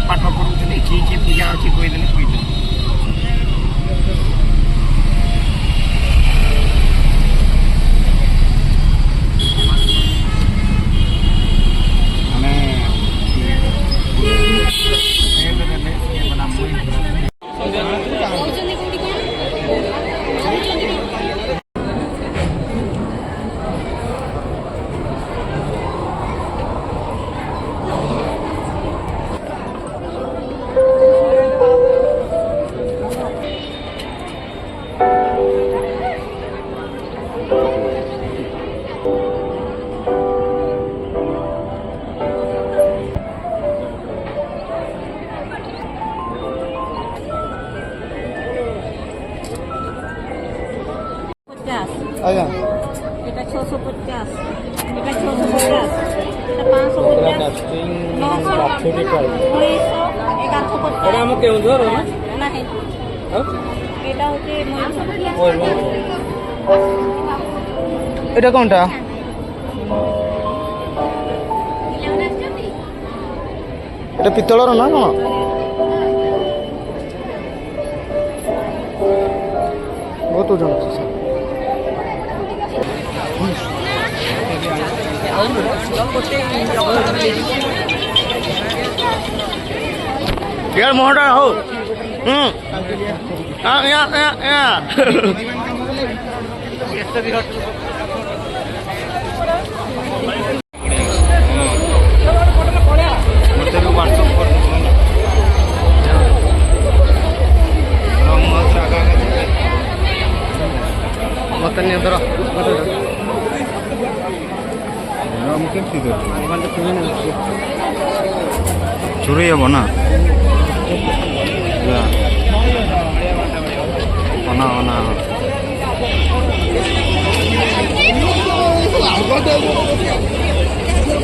पाठ पढ़ुले कि पूजा अच्छी कहीदेले कहीदेले আচ্ছা এটা 650 এটা 650 এটা 550 এটা ଆମ କେଉଁଝର ନାହିଁ এটা হচ্ছে এটা কোনটা এটা পিতଳର না কোন ବହୁତ ওজন আছে यार मोहटा हो मत चुरी हे ना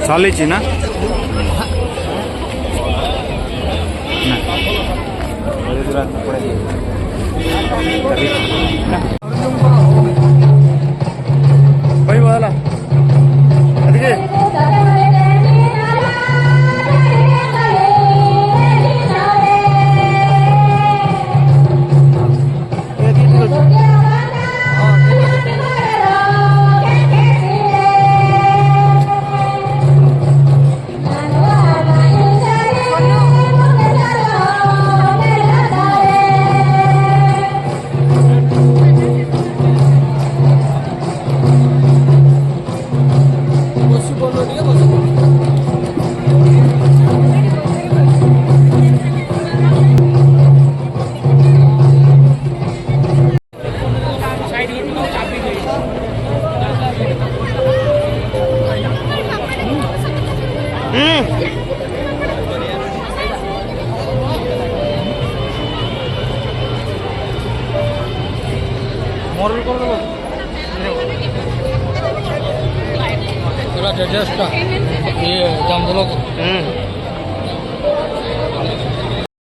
चली ना भाई वाला मॉडल कर दो पूरा जस्ट ये जाम दो